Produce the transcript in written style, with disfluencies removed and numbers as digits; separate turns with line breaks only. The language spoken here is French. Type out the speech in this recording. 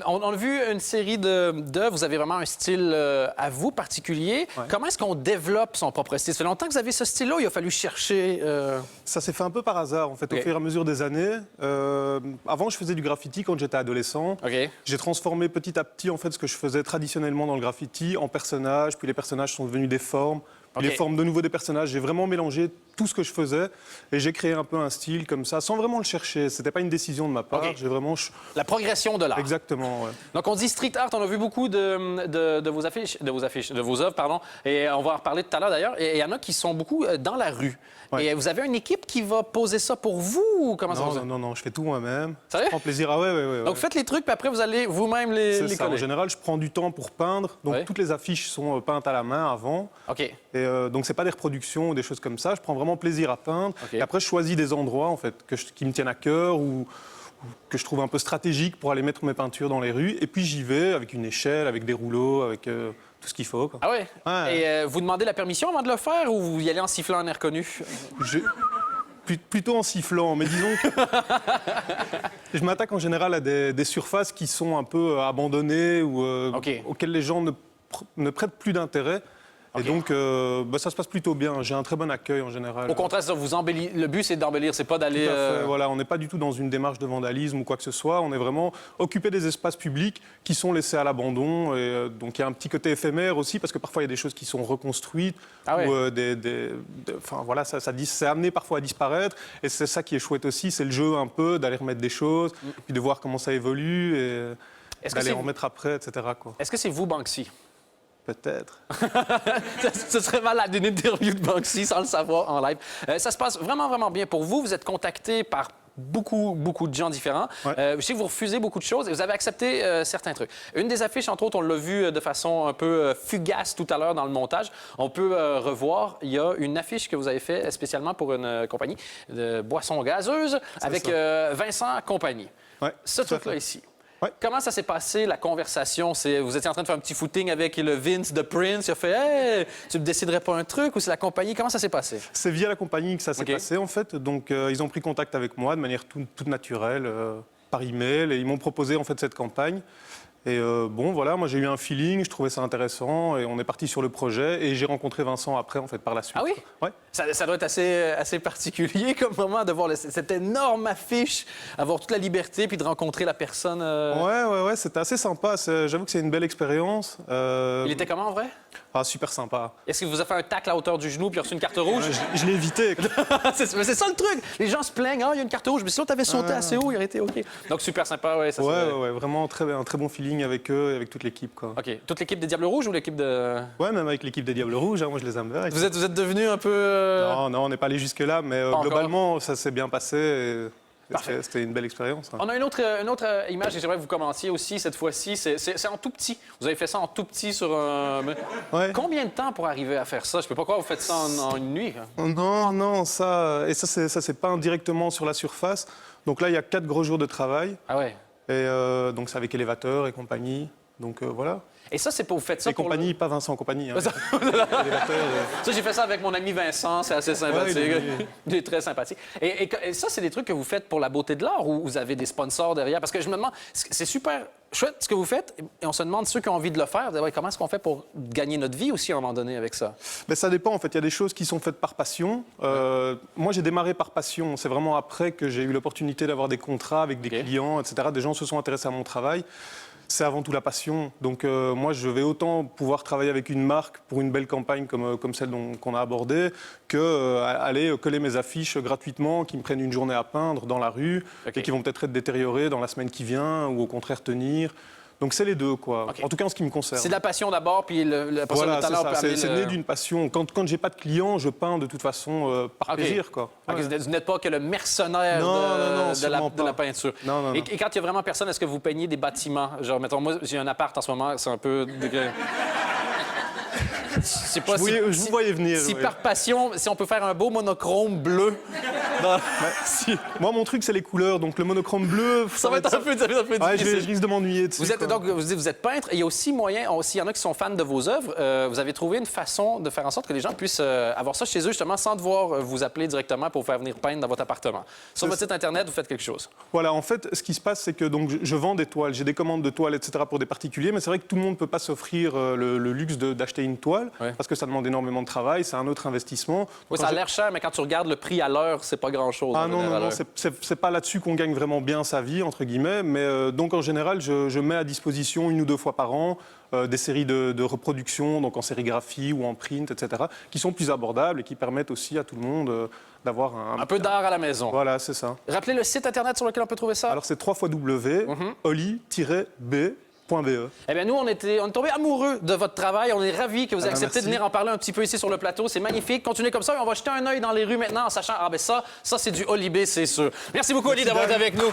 On a vu une série d'œuvres. Vous avez vraiment un style à vous particulier.
Ouais.
Comment est-ce qu'on développe son propre style? Ça fait longtemps que vous avez ce style-là. Il a fallu chercher.
Ça s'est fait un peu par hasard, en fait,
Ok.
au fur et à mesure des années. Avant, je faisais du graffiti quand j'étais adolescent.
OK.
J'ai transformé petit à petit, en fait, ce que je faisais traditionnellement dans le graffiti en personnages. Puis les personnages sont devenus des formes. Puis
Ok.
les formes de nouveau des personnages. J'ai vraiment mélangé tout ce que je faisais. Et j'ai créé un peu un style comme ça, sans vraiment le chercher. C'était pas une décision de ma part.
Ok.
J'ai vraiment...
La progression de l'art.
Exactement, ouais.
Donc, on dit street art. On a vu beaucoup de vos œuvres, pardon. Et on va en reparler tout à l'heure, d'ailleurs. Et il y en a qui sont beaucoup dans la rue.
Ouais.
Et vous avez une équipe qui va poser ça pour vous ou comment ça
Non,
fonctionne?
non, je fais tout moi-même.
Sérieux?
Je prends plaisir. Ah ouais.
Donc, vous faites les trucs, puis après, vous allez vous-même les
C'est ça. En
coller.
général, je prends du temps pour peindre. Donc,
Ouais.
toutes les affiches sont peintes à la main avant.
OK.
Et donc, c'est pas des reproductions ou des choses comme ça. Je prends vraiment plaisir à peindre.
Ok.
Et après, je choisis des endroits, en fait, qui me tiennent à cœur ou que je trouve un peu stratégiques pour aller mettre mes peintures dans les rues. Et puis, j'y vais avec une échelle, avec des rouleaux, avec tout ce qu'il faut, quoi.
Ah ouais?
Ouais.
Et vous demandez la permission avant de le faire ou vous y allez en sifflant un air connu?
Plutôt en sifflant, mais disons que je m'attaque en général à des surfaces qui sont un peu abandonnées ou
Ok.
auxquelles les gens ne prêtent plus d'intérêt.
Ok.
Et donc, ça se passe plutôt bien. J'ai un très bon accueil en général.
Au contraire, c'est ça, le but, c'est d'embellir, c'est pas d'aller...
Tout à fait, voilà, on n'est pas du tout dans une démarche de vandalisme ou quoi que ce soit. On est vraiment occupé des espaces publics qui sont laissés à l'abandon. Et donc il y a un petit côté éphémère aussi parce que parfois il y a des choses qui sont reconstruites
Ah ouais.
ou enfin voilà, c'est amené parfois à disparaître. Et c'est ça qui est chouette aussi, c'est le jeu un peu d'aller remettre des choses, puis de voir comment ça évolue et
Est-ce que
d'aller
c'est
en remettre après, etc. quoi.
Est-ce que c'est vous, Banksy?
Peut-être.
Ce serait malade d'une interview de Banksy sans le savoir en live. Ça se passe vraiment, vraiment bien pour vous. Vous êtes contacté par beaucoup de gens différents.
Ouais.
Je sais que vous refusez beaucoup de choses et vous avez accepté certains trucs. Une des affiches, entre autres, on l'a vu de façon un peu fugace tout à l'heure dans le montage. On peut revoir, il y a une affiche que vous avez faite spécialement pour une compagnie de boissons gazeuses avec Vincent Compagnie.
Ouais,
Ce
tout à
truc-là
fait.
ici.
Ouais.
Comment ça s'est passé, la conversation? Vous étiez en train de faire un petit footing avec le Vince de Prince. Il a fait « Hey, tu me déciderais pas un truc? » Ou c'est la compagnie? Comment ça s'est passé?
C'est via la compagnie que ça s'est
Ok.
passé en fait. Donc ils ont pris contact avec moi de manière toute naturelle par email et ils m'ont proposé en fait cette campagne. Et bon voilà, moi j'ai eu un feeling, je trouvais ça intéressant et on est parti sur le projet et j'ai rencontré Vincent après en fait par la suite.
Ah oui?
Ouais.
Ça doit être assez particulier comme moment de voir cette énorme affiche, avoir toute la liberté puis de rencontrer la personne.
Ouais, c'était assez sympa. J'avoue que c'est une belle expérience.
Il était comment en vrai?
Ah, super sympa.
Est-ce qu'il vous a fait un tacle à hauteur du genou puis il a reçu une carte rouge?
Je l'ai évité.
Mais c'est ça le truc! Les gens se plaignent, il y a une carte rouge, mais si on t'avait sauté assez haut, il aurait été OK. Donc super sympa, ouais. Ça,
Ouais, vraiment un très bon feeling avec eux et avec toute l'équipe. Quoi.
OK. Toute l'équipe des Diables Rouges ou l'équipe de...
Ouais, même avec l'équipe des Diables Rouges, hein, moi je les aime bien.
Vous êtes devenu un peu...
Non, on n'est pas allé jusque-là, mais
Pas encore.
globalement, ça s'est bien passé. Et
Parfait.
c'était une belle expérience. Hein.
On a une autre image et j'aimerais que vous commentiez aussi cette fois-ci. C'est en tout petit. Vous avez fait ça en tout petit sur un...
Ouais.
Combien de temps pour arriver à faire ça? Je peux pas croire que vous faites ça en une nuit. Quoi.
Non, ça c'est peint directement sur la surface. Donc là, il y a 4 gros jours de travail.
Ah ouais.
Et donc c'est avec élévateur et compagnie. Donc voilà.
Et ça, c'est pour vous faites ça
Et
pour
compagnie, pas Vincent Compagnie. Hein.
Ça,
Élévateur,
j'ai fait ça avec mon ami Vincent, c'est assez sympathique.
Ouais,
Il est très sympathique. Et ça, c'est des trucs que vous faites pour la beauté de l'art ou vous avez des sponsors derrière? Parce que je me demande, c'est super chouette ce que vous faites et on se demande ceux qui ont envie de le faire, ouais, comment est-ce qu'on fait pour gagner notre vie aussi à un moment donné avec ça?
Ben, ça dépend, en fait. Il y a des choses qui sont faites par passion. Moi, j'ai démarré par passion. C'est vraiment après que j'ai eu l'opportunité d'avoir des contrats avec des clients, etc. Des gens se sont intéressés à mon travail. C'est avant tout la passion. Donc moi, je vais autant pouvoir travailler avec une marque pour une belle campagne comme celle qu'on a abordée que aller coller mes affiches gratuitement, qui me prennent une journée à peindre dans la rue et qui vont peut-être être détériorées dans la semaine qui vient ou au contraire tenir. Donc c'est les deux, quoi. En tout cas, en ce qui me concerne.
C'est de la passion d'abord, puis le
Voilà,
talent peut amener
c'est né d'une passion. Quand j'ai pas de clients, je peins de toute façon par plaisir, quoi.
Okay,
Ouais.
vous n'êtes pas que le mercenaire de la peinture.
Non.
Et quand il y a vraiment personne, est-ce que vous peignez des bâtiments? Genre, mettons, moi, j'ai un appart en ce moment, c'est un peu... Je sais pas
Je vous voyais venir.
Si
ouais.
par passion, si on peut faire un beau monochrome bleu
Moi, mon truc, c'est les couleurs. Donc, le monochrome bleu,
Ça va être un peu difficile.
Ouais, je risque de m'ennuyer dessus.
Vous êtes,
quoi.
donc, vous êtes peintre et il y a aussi moyen, s'il y en a qui sont fans de vos œuvres, vous avez trouvé une façon de faire en sorte que les gens puissent avoir ça chez eux, justement, sans devoir vous appeler directement pour vous faire venir peindre dans votre appartement. Sur votre site Internet, vous faites quelque chose.
Voilà, en fait, ce qui se passe, c'est que donc, je vends des toiles. J'ai des commandes de toiles, etc. pour des particuliers, mais c'est vrai que tout le monde ne peut pas s'offrir le luxe d'acheter une toile, parce que ça demande énormément de travail, c'est un autre investissement.
Oui, ça a l'air cher, mais quand tu regardes le prix à l'heure, c'est pas grand-chose.
Ah non, c'est pas là-dessus qu'on gagne vraiment bien sa vie, entre guillemets, mais donc en général, je mets à disposition 1 ou 2 fois par an des séries de reproduction, donc en sérigraphie ou en print, etc., qui sont plus abordables et qui permettent aussi à tout le monde d'avoir
un peu d'art à la maison.
Voilà, c'est ça.
Rappelez le site Internet sur lequel on peut trouver ça.
Alors c'est www.oli-b.be.
Eh bien, nous, on est tombés amoureux de votre travail. On est ravis que vous ayez accepté de venir en parler un petit peu ici sur le plateau. C'est magnifique. Continuez comme ça et on va jeter un œil dans les rues maintenant en sachant, ça c'est du Oli B, c'est sûr. Merci beaucoup, Oli, d'avoir été avec nous.